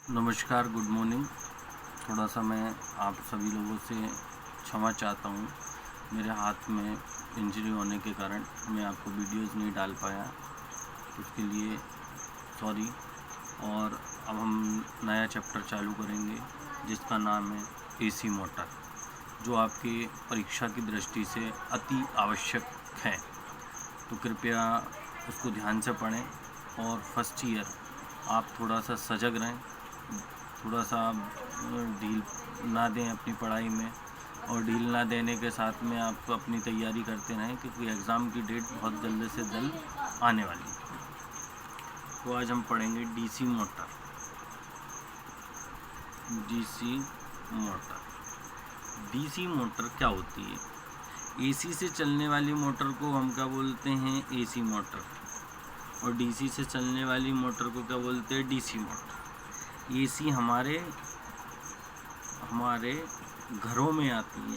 नमस्कार, good morning. थोड़ा सा मैं आप सभी लोगों से क्षमा चाहता हूँ। मेरे हाथ में इंजरी होने के कारण मैं आपको वीडियोस नहीं डाल पाया, उसके लिए सॉरी। और अब हम नया चैप्टर चालू करेंगे जिसका नाम है एसी मोटर, जो आपके परीक्षा की दृष्टि से अति आवश्यक है। तो कृपया उसको ध्यान से पढ़ें और फर्स्ट ईयर आप थोड़ा सा सजग रहें, थोड़ा सा ढील ना दें अपनी पढ़ाई में, और ढील ना देने के साथ में आप अपनी तैयारी करते रहें, क्योंकि एग्ज़ाम की डेट बहुत जल्द से जल्द आने वाली है। तो आज हम पढ़ेंगे DC motor. DC motor DC motor क्या होती है? एसी से चलने वाली मोटर को हम क्या बोलते हैं? AC motor. और डीसी से चलने वाली मोटर को क्या बोलते हैं? DC motor. एसी हमारे घरों में आती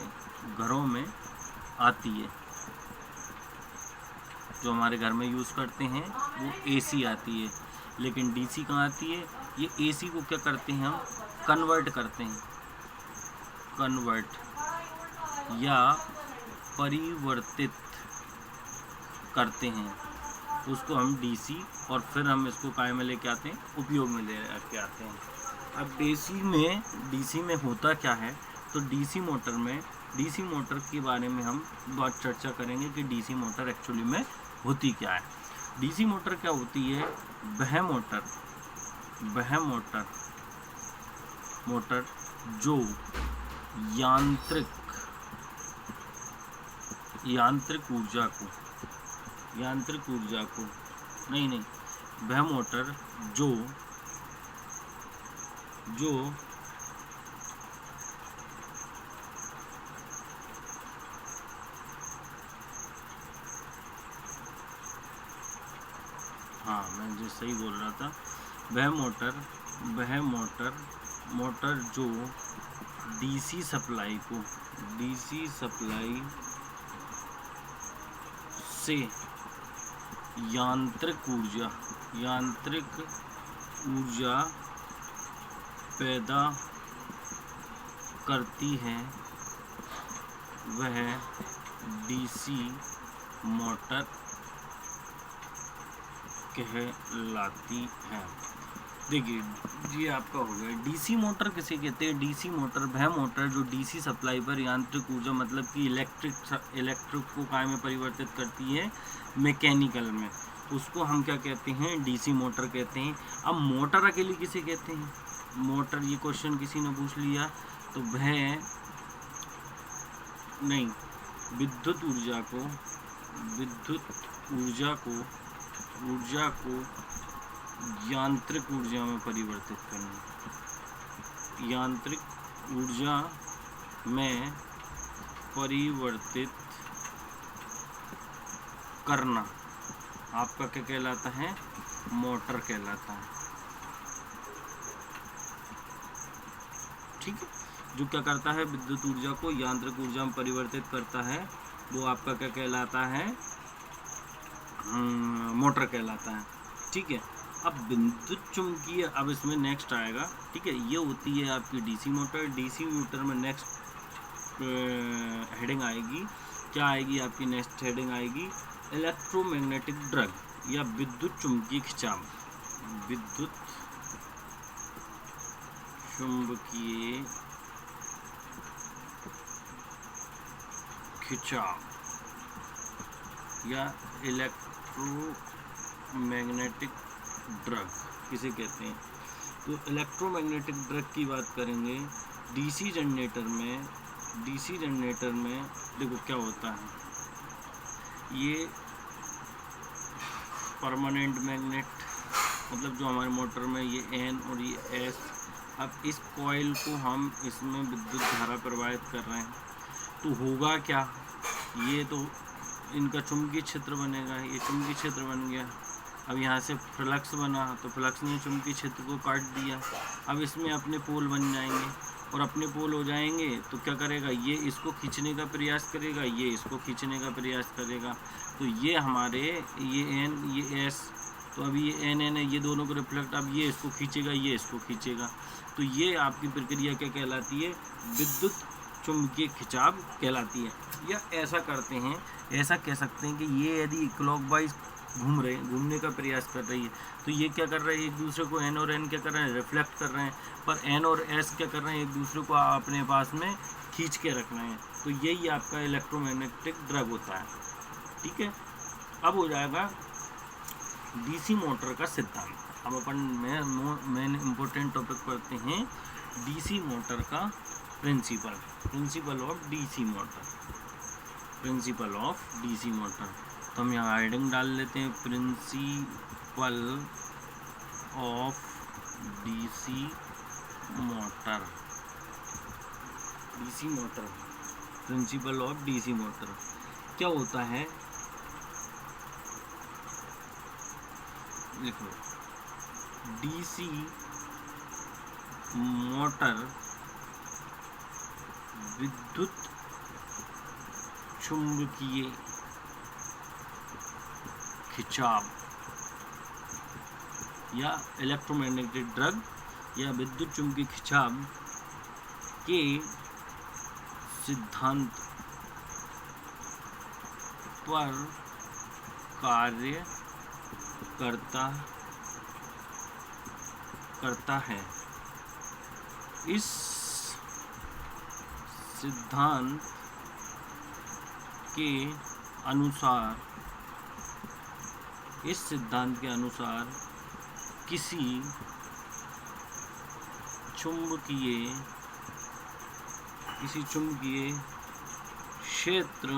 है, जो हमारे घर में यूज़ करते हैं वो एसी आती है। लेकिन डीसी कहाँ आती है? ये एसी को क्या करते हैं हम? कन्वर्ट करते हैं, या परिवर्तित करते हैं उसको हम डीसी, और फिर हम इसको काय में लेके आते हैं? उपयोग में लेके आते हैं। अब डीसी में होता क्या है? तो डीसी मोटर के बारे में हम बहुत चर्चा करेंगे कि डीसी मोटर एक्चुअली में होती क्या है। डीसी मोटर क्या होती है? वह मोटर जो यांत्रिक ऊर्जा को वह मोटर जो मैं जो सही बोल रहा था, वह मोटर जो डीसी सप्लाई से यांत्रिक ऊर्जा पैदा करती है, वह डीसी मोटर कहलाती है। देखिए, ये आपका हो गया। डीसी मोटर किसे कहते हैं? डीसी मोटर वह मोटर जो डीसी सप्लाई पर यांत्रिक ऊर्जा मतलब कि इलेक्ट्रिक को काय में परिवर्तित करती है, मैकेनिकल में, उसको हम क्या कहते हैं? डीसी मोटर कहते हैं। अब मोटर अकेली किसे कहते हैं? मोटर, ये क्वेश्चन किसी ने पूछ लिया तो विद्युत ऊर्जा को यांत्रिक ऊर्जा में परिवर्तित करना। यांत्रिक ऊर्जा में परिवर्तित करना आपका क्या कहलाता है? मोटर कहलाता है। ठीक है, जो क्या करता है? विद्युत ऊर्जा को यांत्रिक ऊर्जा में परिवर्तित करता है, वो आपका क्या कहलाता है? मोटर कहलाता है। ठीक है। अब विद्युत चुंबकीय, अब इसमें नेक्स्ट आएगा। ठीक है, ये होती है आपकी डीसी मोटर। डीसी मोटर में नेक्स्ट हेडिंग आएगी, क्या आएगी आपकी? नेक्स्ट हेडिंग आएगी इलेक्ट्रोमैग्नेटिक ड्रग या विद्युत चुंबकीय खिंचाव। विद्युत चुंबकीय खिंचाव या इलेक्ट्रोमैग्नेटिक ड्रग किसे कहते हैं? तो इलेक्ट्रोमैग्नेटिक ड्रग की बात करेंगे। डीसी जनरेटर में देखो क्या होता है, ये परमानेंट मैग्नेट, मतलब जो हमारे मोटर में ये एन और ये एस। अब इस कॉइल को हम इसमें विद्युत धारा प्रवाहित कर रहे हैं, तो होगा क्या? ये तो इनका चुंबकीय क्षेत्र बनेगा, ये चुंबकीय क्षेत्र बन गया। अब यहाँ से फ्लक्स बना, तो फ्लक्स ने चुंबकीय क्षेत्र को काट दिया। अब इसमें अपने पोल बन जाएंगे, और अपने पोल हो जाएंगे तो क्या करेगा? ये इसको खींचने का प्रयास करेगा, ये इसको खींचने का प्रयास करेगा। तो ये हमारे ये एन ये एस तो अभी ये एन एन है, ये दोनों को रिफ्लेक्ट, अब ये इसको खींचेगा, ये इसको खींचेगा। तो ये आपकी प्रक्रिया क्या कहलाती है? विद्युत चुंबकीय खिंचाव कहलाती है। या ऐसा करते हैं, ऐसा कह सकते हैं कि ये यदि क्लॉकवाइज घूमने का प्रयास कर रही है, तो ये क्या कर रहे हैं? एक दूसरे को एन और एन क्या कर रहे हैं? रिफ्लेक्ट कर रहे हैं। पर एन और एस क्या कर रहे हैं? एक दूसरे को अपने पास में खींच के रख रहे हैं। तो यही आपका इलेक्ट्रोमैग्नेटिक ड्रग होता है। ठीक है, अब हो जाएगा डीसी मोटर का सिद्धांत। अब अपन मेन इम्पोर्टेंट टॉपिक पढ़ते हैं, डीसी मोटर का principle of DC motor. Principle of DC motor, तो हम यहाँ हेडिंग डाल लेते हैं, principle of DC motor. DC motor, principle of DC motor क्या होता है? लिखो, डीसी मोटर विद्युत चुंबकीय खिंचाव या इलेक्ट्रोमैग्नेटिक ड्रग या विद्युत चुंबकीय खिंचाव के सिद्धांत पर कार्य करता है। इस सिद्धांत के अनुसार किसी चुंबकीय क्षेत्र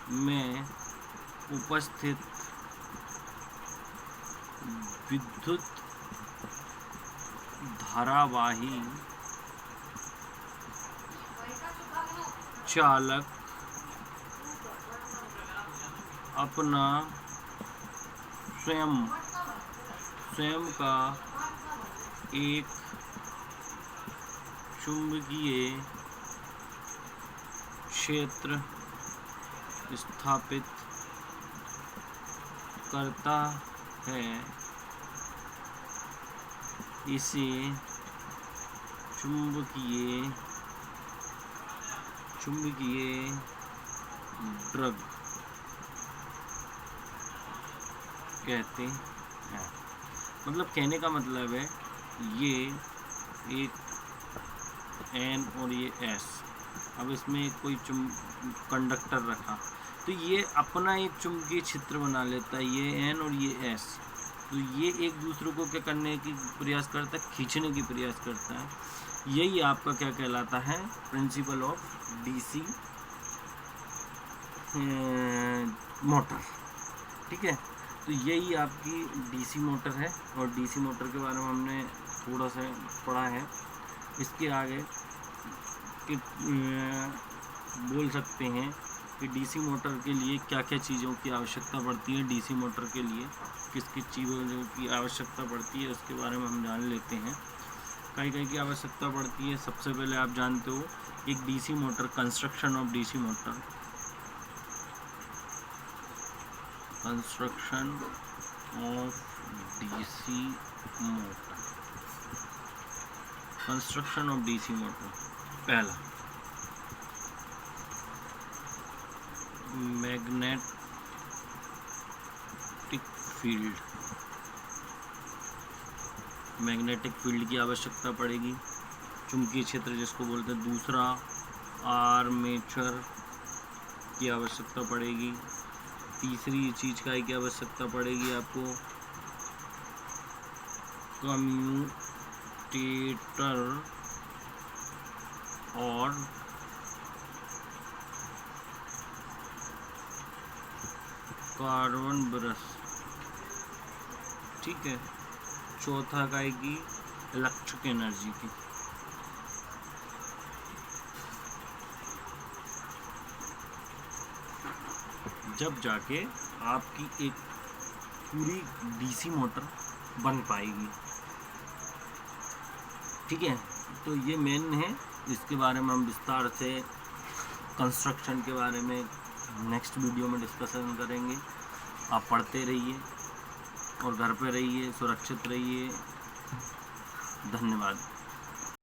में उपस्थित विद्युत धारावाही चालक अपना स्वयं का एक चुंबकीय क्षेत्र स्थापित करता है। इसे चुंबकीय ड्रग कहते हैं। मतलब कहने का मतलब है, ये एक एन और ये एस, अब इसमें कोई कंडक्टर रखा तो ये अपना एक चुंबकीय क्षेत्र बना लेता है, ये एन और ये एस। तो ये एक दूसरे को क्या करने की प्रयास करता है? खींचने की प्रयास करता है। यही आपका क्या कहलाता है? Principle of DC motor. ठीक है, तो यही आपकी डीसी मोटर है। और डीसी मोटर के बारे में हमने थोड़ा सा पढ़ा है। इसके आगे कि बोल सकते हैं कि डीसी मोटर के लिए क्या क्या चीज़ों की आवश्यकता पड़ती है। डीसी मोटर के लिए किस किस चीज़ों की आवश्यकता पड़ती है उसके बारे में हम जान लेते हैं। कई की आवश्यकता पड़ती है। सबसे पहले आप जानते हो एक DC motor, construction of DC motor. Construction of DC motor, construction of DC motor. पहला, मैग्नेटिक फील्ड, मैग्नेटिक फील्ड की आवश्यकता पड़ेगी, चुंबकीय क्षेत्र जिसको बोलते हैं। दूसरा, आर्मेचर की आवश्यकता पड़ेगी। तीसरी चीज का की आवश्यकता पड़ेगी आपको, कम्यूटेटर और कार्बन ब्रश। ठीक है, चौथा का की इलेक्ट्रिक एनर्जी की। जब जाके आपकी एक पूरी डीसी मोटर बन पाएगी। ठीक है, तो ये मेन है। इसके बारे में हम विस्तार से कंस्ट्रक्शन के बारे में नेक्स्ट वीडियो में डिस्कशन करेंगे। आप पढ़ते रहिए। और घर पे रहिए, सुरक्षित रहिए। धन्यवाद।